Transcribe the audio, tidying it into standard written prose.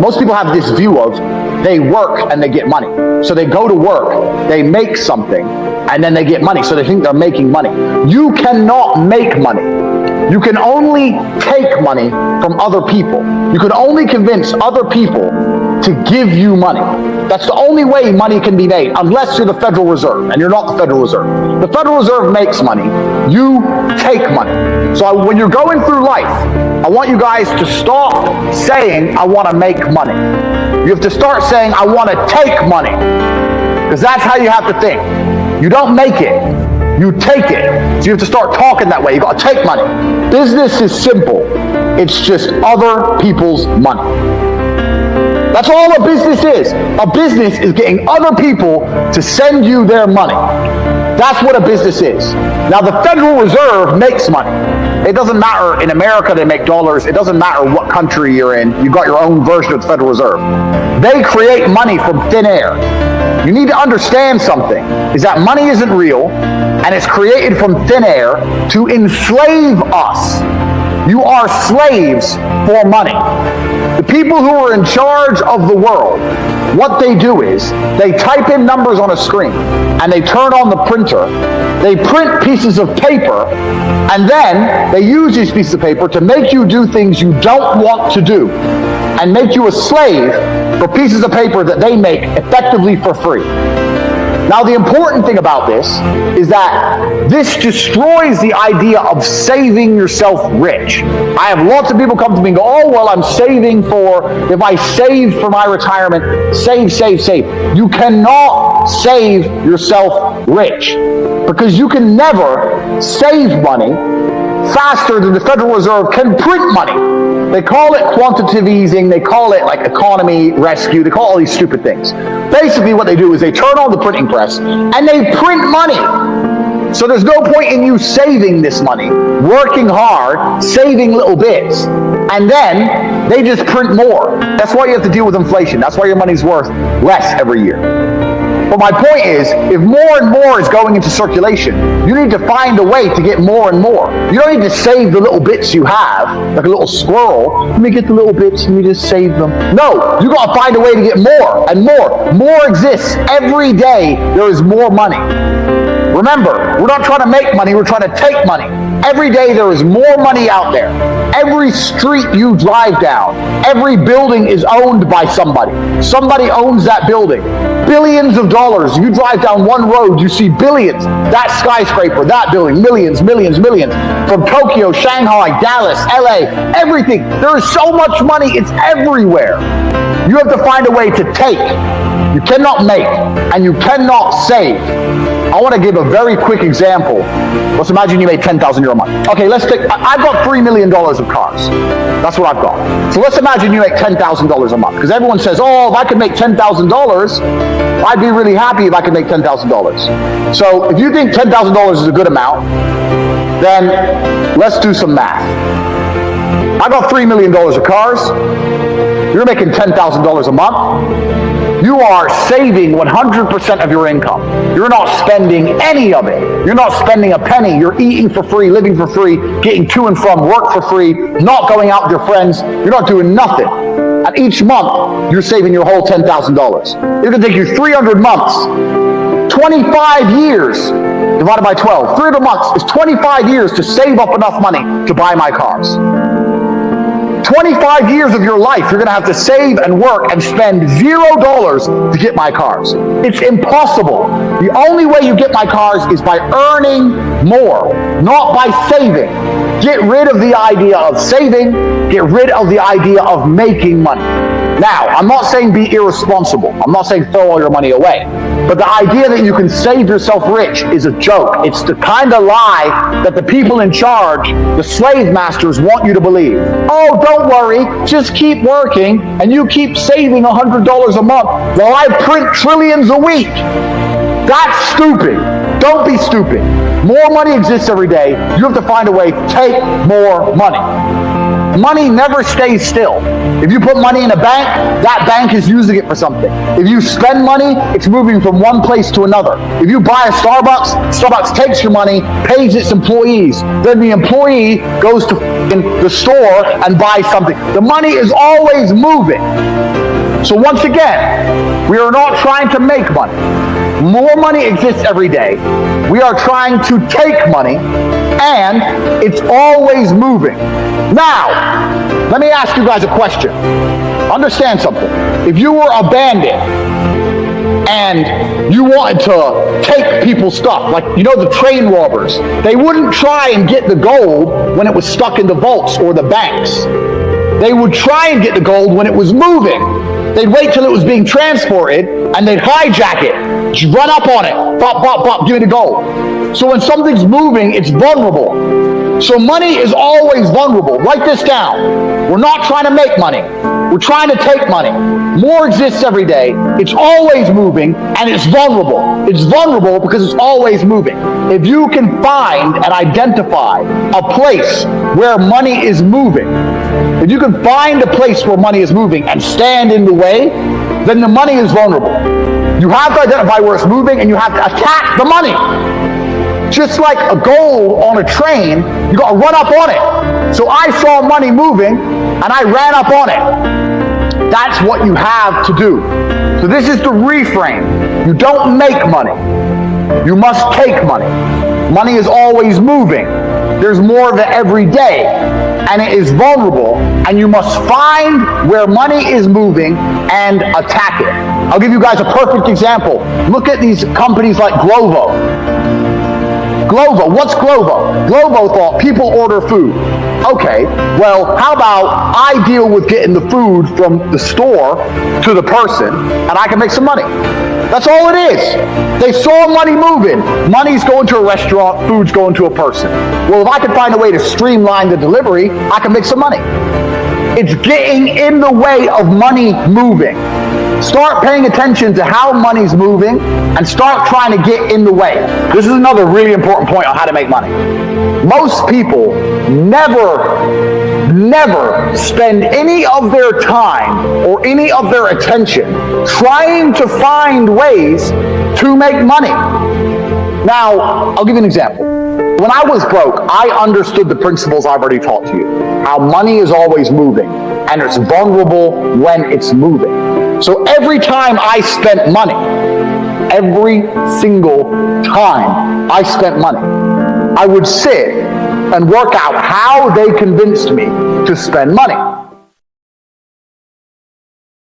Most people have this view of they work and they get money. So they go to work, they make something, and then they get money. So they think they're making money. You cannot make money. You can only take money from other people. You can only convince other people to give you money. That's the only way money can be made, unless you're the Federal Reserve, and you're not the Federal Reserve. The Federal Reserve makes money. You take money. So when you're going through life, I want you guys to stop saying, I want to make money. You have to start saying, I want to take money. Because that's how you have to think. You don't make it, you take it. So you have to start talking that way. You got to take money. Business is simple. It's just other people's money. That's all a business is. A business is getting other people to send you their money. That's what a business is. Now, the Federal Reserve makes money. It doesn't matter. In America, they make dollars. It doesn't matter what country you're in. You've got your own version of the Federal Reserve. They create money from thin air. You need to understand something, is that money isn't real, and it's created from thin air to enslave us. You are slaves for money. The people who are in charge of the world, what they do is they type in numbers on a screen and they turn on the printer. They print pieces of paper, and then they use these pieces of paper to make you do things you don't want to do and make you a slave for pieces of paper that they make effectively for free. Now, the important thing about this is that this destroys the idea of saving yourself rich. I have lots of people come to me and go, oh, well, I'm saving for, if I save for my retirement, save. You cannot save yourself rich, because you can never save money faster than the Federal Reserve can print money. They call it quantitative easing, they call it like economy rescue, they call all these stupid things. Basically what they do is they turn on the printing press and they print money. So there's no point in you saving this money, working hard, saving little bits, and then they just print more. That's why you have to deal with inflation. That's why your money's worth less every year. But my point is, if more and more is going into circulation, you need to find a way to get more and more. You don't need to save the little bits you have, like a little squirrel. Let me get the little bits and you just save them. No, you got to find a way to get more and more. More exists. Every day there is more money. Remember, we're not trying to make money, we're trying to take money. Every day there is more money out there. Every street you drive down, every building is owned by somebody. Somebody owns that building. Billions of dollars. You drive down one road, you see billions. That skyscraper, that building, millions. From Tokyo, Shanghai, Dallas, LA, everything. There is so much money, it's everywhere. You have to find a way to take. You cannot make, and you cannot save. I want to give a very quick example. Let's imagine you made €10,000 a month. Okay, I've got $3 million of cars. That's what I've got. So let's imagine you make $10,000 a month. Because everyone says, oh, if I could make $10,000, I'd be really happy if I could make $10,000. So if you think $10,000 is a good amount, then let's do some math. I got $3 million of cars. You're making $10,000 a month. You are saving 100% of your income. You're not spending any of it. You're not spending a penny. You're eating for free, living for free, getting to and from work for free, not going out with your friends. You're not doing nothing. And each month, you're saving your whole $10,000. It's going to take you 300 months, 25 years, divided by 12. 300 months is 25 years to save up enough money to buy my cars. 25 years of your life, you're going to have to save and work and spend $0 to get my cars. It's impossible. The only way you get my cars is by earning more, not by saving. Get rid of the idea of saving. Get rid of the idea of making money. Now, I'm not saying be irresponsible. I'm not saying throw all your money away. But the idea that you can save yourself rich is a joke. It's the kind of lie that the people in charge, the slave masters, want you to believe. Oh, don't worry. Just keep working and you keep saving $100 a month while I print trillions a week. That's stupid. Don't be stupid. More money exists every day. You have to find a way to take more money. money never stays still. If you put money in a bank, that bank is using it for something. If you spend money, it's moving from one place to another. If you buy a Starbucks, Starbucks takes your money, pays its employees. Then the employee goes to the store and buys something. The money is always moving. So once again, we are not trying to make money. More money exists every day. We are trying to take money, and it's always moving. Now, let me ask you guys a question. Understand something. If you were a bandit and you wanted to take people's stuff, like, you know, the train robbers, they wouldn't try and get the gold when it was stuck in the vaults or the banks. They would try and get the gold when it was moving. They'd wait till it was being transported, and they'd hijack it, just run up on it, bop, bop, bop, give me the gold. So when something's moving, it's vulnerable. So money is always vulnerable. Write this down. We're not trying to make money. We're trying to take money. More exists every day. It's always moving, and it's vulnerable. It's vulnerable because it's always moving. If you can find and identify a place where money is moving, if you can find a place where money is moving and stand in the way, then the money is vulnerable. You have to identify where it's moving, and you have to attack the money. Just like a gold on a train, you got to run up on it. So I saw money moving, and I ran up on it. That's what you have to do. So this is the reframe. You don't make money. You must take money. Money is always moving. There's more of it every day, and it is vulnerable, and you must find where money is moving and attack it. I'll give you guys a perfect example. Look at these companies like Glovo. Glovo, what's Glovo? Glovo thought people order food. Okay, well, how about I deal with getting the food from the store to the person, and I can make some money. That's all it is. They saw money moving. Money's going to a restaurant, food's going to a person. Well, if I can find a way to streamline the delivery, I can make some money. It's getting in the way of money moving. Start paying attention to how money's moving and start trying to get in the way. This is another really important point on how to make money. Most people never spend any of their time or any of their attention trying to find ways to make money. Now, I'll give you an example. When I was broke, I understood the principles I've already taught to you. How money is always moving, and it's vulnerable when it's moving. So every time I spent money, every single time I spent money, I would sit and work out how they convinced me to spend money.